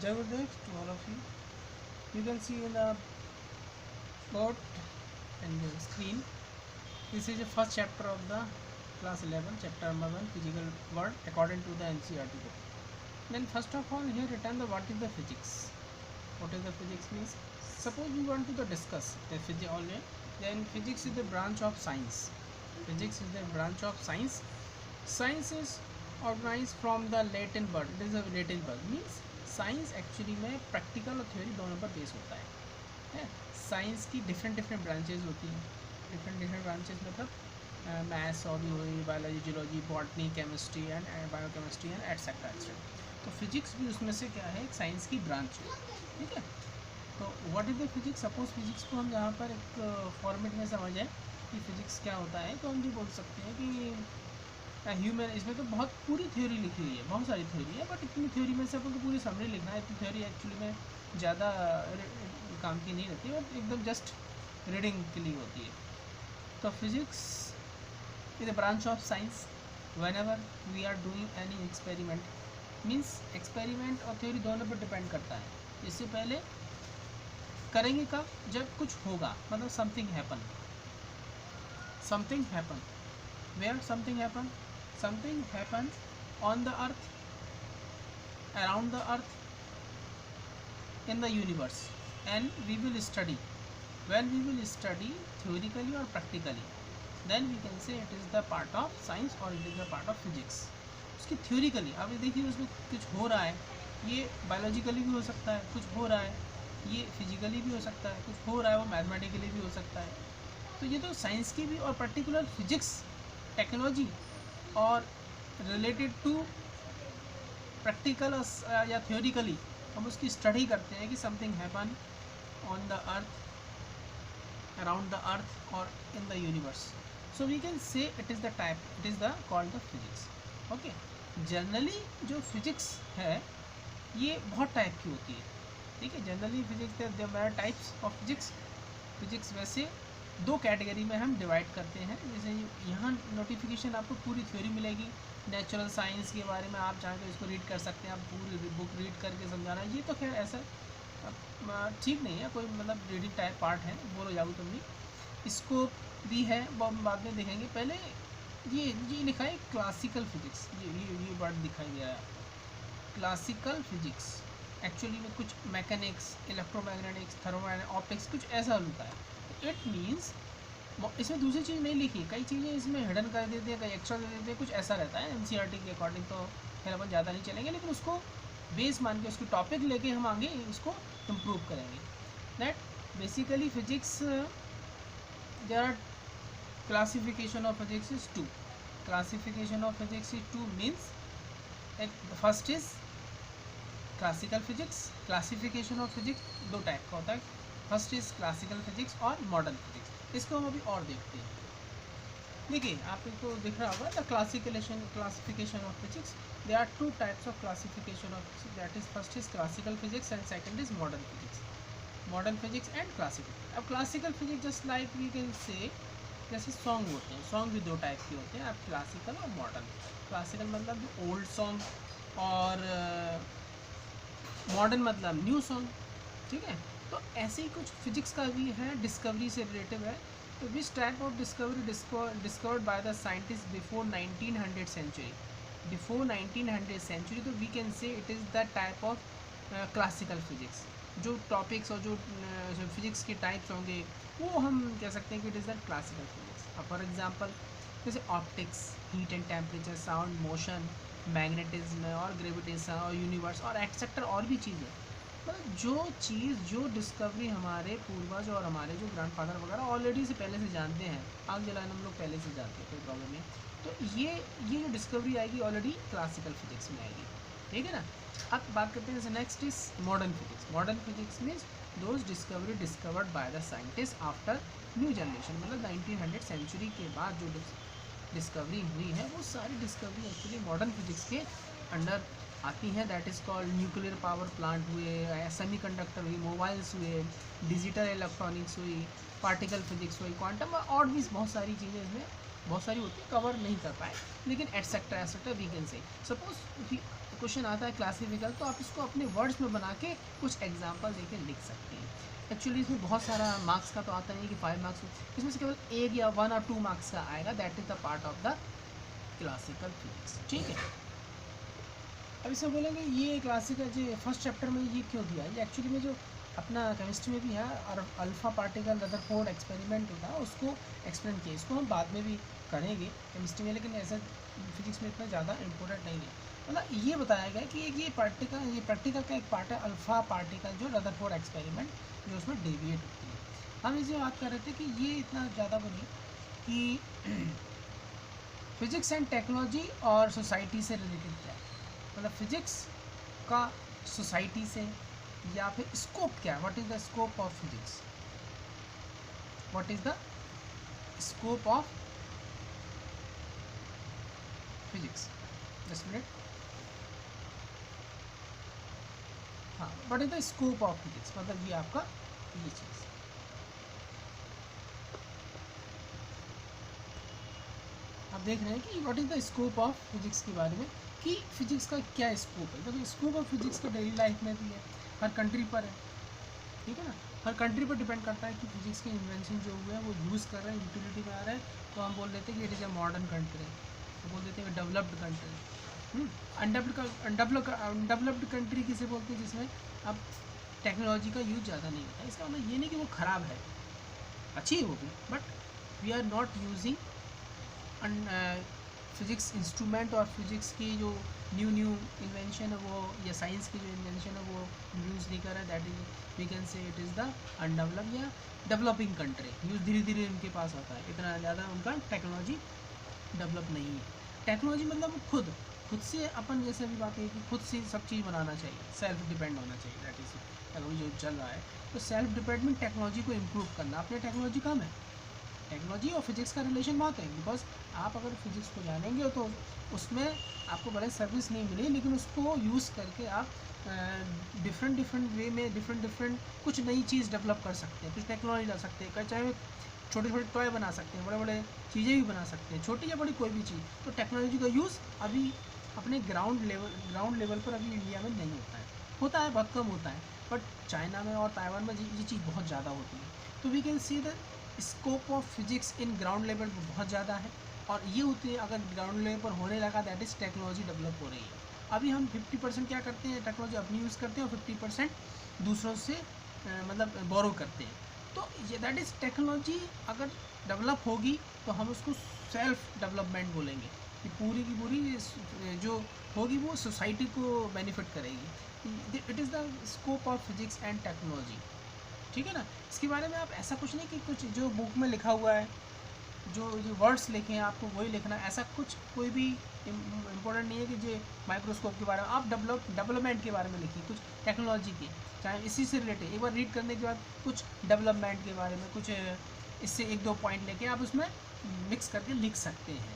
Jagurdev to all of you. You can see in the board and the screen. This is the first chapter of the class 11, chapter number 1, physical world according to the NCERT book. Then first of all here written the what is the physics. What is the physics means? Suppose we want to discuss the physics only. Then physics is the branch of science. Physics is the branch of science. Science is organized from the Latin word. It is a Latin word means science actually में practical और theory दोनों पर base होता है। Science की different branches होती हैं। Different branches मतलब मैथ्स और भी हुई, biology, geology, botany, chemistry and biochemistry and etcetera etcetera. तो फिजिक्स भी उसमें से क्या है, एक साइंस की ब्रांच है। ठीक है, तो what is the physics? Suppose physics को हम यहाँ पर एक फॉर्मेट में समझें कि फिजिक्स क्या होता है, तो हम भी बोल सकते हैं कि ह्यूमन, इसमें तो बहुत पूरी थ्योरी लिखी हुई है, बहुत सारी थ्योरी है, बट इतनी थ्योरी में से अपन को पूरी समरी लिखना है। इतनी थ्योरी एक्चुअली में ज़्यादा काम की नहीं रहती है, बट एकदम जस्ट रीडिंग के लिए होती है। तो physics is a branch of science whenever we are doing any experiment. Means experiment और थ्योरी दोनों पर डिपेंड करता है। इससे पहले करेंगे कब? जब कुछ होगा, मतलब something happen where something happens on the earth, around the earth, in the universe, and we will study. When we will study theoretically or practically, then we can say it is the part of science or it is the part of physics. उसकी theoretically आप देखिए उसमें कुछ हो रहा है, ये biologically भी हो सकता है, कुछ हो रहा है ये फिजिकली भी हो सकता है, कुछ हो रहा है वो मैथमेटिकली भी हो सकता है। तो ये तो साइंस की भी, और पर्टिकुलर फिजिक्स, टेक्नोलॉजी और रिलेटेड टू प्रैक्टिकल या थ्योरिकली हम उसकी स्टडी करते हैं कि something happen on the earth, around the earth और in the universe. So we can say it is the type, it is the called the physics. Okay, generally जो physics है ये बहुत टाइप की होती है। ठीक है, generally physics there are types of physics. Physics वैसे दो कैटेगरी में हम डिवाइड करते हैं। जैसे यहाँ नोटिफिकेशन आपको पूरी थ्योरी मिलेगी नेचुरल साइंस के बारे में, आप चाहें तो इसको रीड कर सकते हैं, आप पूरी बुक रीड करके समझाना है। ये तो खैर ऐसा ठीक नहीं है, कोई मतलब रीडिंग टाइप पार्ट है, बोलो जाओ तुम भी। इसको भी है, बाद में देखेंगे। पहले ये लिखा है क्लासिकल फिजिक्स, ये वर्ड दिखाई दे रहा है क्लासिकल फिजिक्स। एक्चुअली में कुछ मैकेनिक्स, इलेक्ट्रोमैग्नेटिक्स, थर्मोडायनामिक्स, ऑप्टिक्स कुछ ऐसा होता है। इट मीन्स इसमें दूसरी चीज़ नहीं लिखी, कई चीज़ें इसमें हिडन कर देते हैं, कई एक्स्ट्रा दे देते हैं, कुछ ऐसा रहता है। एनसीईआरटी के अकॉर्डिंग तो खैर अपन ज़्यादा नहीं चलेंगे, लेकिन उसको बेस मान के उसकी टॉपिक लेके हम आगे इसको इम्प्रूव करेंगे। That basically physics there are classification of physics is two. Classification of physics is two means first is classical physics. Classification of physics दो टाइप का होता है, फर्स्ट इज क्लासिकल फिजिक्स और मॉडर्न फिजिक्स। इसको हम अभी और देखते हैं। देखिए आपको दिख रहा होगा the classification of physics. They are two types of classification of physics, that is first is classical physics and second is modern physics. Modern physics and classical. अब classical physics just like we can say, जैसे song होते हैं, song भी दो type के होते हैं, अब क्लासिकल और मॉडर्न। क्लासिकल मतलब ओल्ड सॉन्ग और मॉडर्न मतलब न्यू सॉन्ग। ठीक है, तो ऐसे ही कुछ फिजिक्स का भी है, डिस्कवरी से रिलेटिव है। तो which type of discovery discovered by the scientist before 1900 century, before 1900 century, तो we can say it is the type of classical physics. जो टॉपिक्स और जो फिजिक्स के टाइप्स होंगे वो हम कह सकते हैं कि it is the classical physics. For example जैसे optics, heat and temperature, sound, motion, magnetism और ग्रेविटेशन और यूनिवर्स और एक्सेट्रा और भी चीज़ें। मतलब जो चीज़, जो डिस्कवरी हमारे पूर्वज और हमारे जो ग्रैंडफादर वगैरह ऑलरेडी से पहले से जानते हैं, आग जलाना हम लोग पहले से जानते हैं, कोई प्रॉब्लम नहीं। तो ये जो डिस्कवरी आएगी ऑलरेडी क्लासिकल फिजिक्स में आएगी। ठीक है ना। अब बात करते हैं, next is modern physics. Modern physics means those discovery discovered by the scientist after new generation, मतलब 1900 सेंचुरी के बाद जो डिस्कवरी हुई है वो सारी डिस्कवरी एक्चुअली मॉडर्न फिजिक्स के अंडर आती हैं। That is called nuclear power plant हुए, सेमीकंडक्टर हुई, मोबाइल्स हुए, डिजिटल इलेक्ट्रॉनिक्स हुई, पार्टिकल फिजिक्स हुई, क्वांटम और भी बहुत सारी चीज़ें इसमें बहुत सारी होती है, कवर नहीं कर पाए, लेकिन etcetera we can say. Suppose question आता है क्लासिफिकल, तो आप इसको अपने वर्ड्स में बना के कुछ एग्जाम्पल देके लिख सकते हैं। एक्चुअली इसमें बहुत सारा मार्क्स का तो आता नहीं कि 5 मार्क्स, इसमें से केवल 1 या 1 और 2 मार्क्स का आएगा, that is the part of the classical physics. ठीक है, अब इसमें बोलेंगे ये क्लासिकल जो फर्स्ट चैप्टर में ये क्यों दिया है, ये एक्चुअली में जो अपना केमिस्ट्री में भी है और अल्फ़ा पार्टिकल रदरफोर्ड एक्सपेरिमेंट होता है उसको एक्सप्लेन किया, इसको हम बाद में भी करेंगे केमिस्ट्री में, लेकिन ऐसा फिजिक्स में इतना ज़्यादा इम्पोर्टेंट नहीं है। मतलब ये बताया गया कि ये प्रैक्टिकल का एक पार्ट है अल्फ़ा पार्टिकल जो रदरफोर्ड एक्सपेरिमेंट जो उसमें डेविएट होती है। हम इसे बात कर रहे थे कि ये इतना ज़्यादा वो नहीं कि फिजिक्स एंड टेक्नोलॉजी और सोसाइटी से रिलेटेड क्या है, मतलब फिजिक्स का सोसाइटी से, या फिर स्कोप क्या है, what is the scope of physics, what is the scope of physics, just minute, हाँ, what is the scope of physics, मतलब ये आपका ये चीज़। आप देख रहे हैं कि what is the scope of physics के बारे में, कि फिजिक्स का क्या स्कोप है, क्योंकि स्कोप ऑफ फिजिक्स का डेली लाइफ में भी है, हर कंट्री पर है, ठीक है ना, हर कंट्री पर डिपेंड करता है कि फिजिक्स के इन्वेंशन जो हुए हैं वो यूज़ कर रहे हैं, यूटिलिटी में आ रहे हैं, तो हम बोल देते हैं कि it is a modern country, तो बोल देते हैं डेवलप्ड कंट्री। अनडेवलप्ड कंट्री किसे बोलते हैं, जिसमें अब टेक्नोलॉजी का यूज ज़्यादा नहीं होता है, इसका मतलब ये नहीं कि वो ख़राब है, अच्छी है वो भी, but we are not using physics instrument और फिज़िक्स की जो न्यू इन्वेंशन है वो, या साइंस की जो इन्वेंशन है वो यूज़ नहीं कर रहा है, that is we can say it is the undeveloped या डेवलपिंग कंट्री, यूज़ धीरे धीरे उनके पास होता है, इतना ज़्यादा उनका टेक्नोलॉजी डेवलप नहीं है। टेक्नोलॉजी मतलब खुद से अपन जैसे अभी बात है कि खुद से सब चीज़ बनाना चाहिए, सेल्फ डिपेंड होना चाहिए, दैट इज़ टेक्नोलॉजी जो चल रहा है, तो सेल्फ डिपेंडेंट टेक्नोलॉजी को इम्प्रूव करना, अपने टेक्नोलॉजी कम है, टेक्नोलॉजी और फिजिक्स का रिलेशन बहुत है, बिकॉज आप अगर फिजिक्स को जानेंगे तो उसमें आपको बड़े सर्विस नहीं मिली, लेकिन उसको यूज़ करके आप डिफरेंट वे में डिफरेंट कुछ नई चीज़ डेवलप कर सकते हैं, कुछ टेक्नोलॉजी ला सकते हैं, चाहे छोटे छोटे टॉय बना सकते हैं, बड़े बड़े चीज़ें भी बना सकते हैं, छोटी या बड़ी कोई भी चीज़, तो टेक्नोलॉजी का यूज़ अभी अपने ग्राउंड लेवल पर अभी इंडिया में नहीं होता है, बहुत कम होता है, बट चाइना में और ताइवान में ये चीज़ बहुत ज़्यादा होती है, तो we can see the scope of physics in ground level पर बहुत ज़्यादा है, और ये होती है अगर ग्राउंड लेवल पर होने लगा, दैट इज़ टेक्नोलॉजी डेवलप हो रही है। अभी हम 50% क्या करते हैं, टेक्नोलॉजी अपनी यूज़ करते हैं और 50% दूसरों से मतलब बोरो करते हैं, तो ये दैट इज़ टेक्नोलॉजी अगर डेवलप होगी तो हम उसको सेल्फ डेवलपमेंट बोलेंगे, कि पूरी की पूरी जो होगी वो सोसाइटी को बेनिफिट करेगी, it is the scope of physics and technology, ठीक है ना। इसके बारे में आप ऐसा कुछ नहीं कि कुछ जो बुक में लिखा हुआ है, जो वर्ड्स लिखे हैं आपको वही लिखना, ऐसा कुछ कोई भी इम्पोर्टेंट नहीं है कि जो माइक्रोस्कोप के बारे में आप डेवलपमेंट के बारे में लिखिए, कुछ टेक्नोलॉजी के, चाहे इसी से रिलेटेड, एक बार रीड करने के बाद कुछ डेवलपमेंट के बारे में कुछ इससे 1-2 पॉइंट लेके आप उसमें मिक्स करके लिख सकते हैं।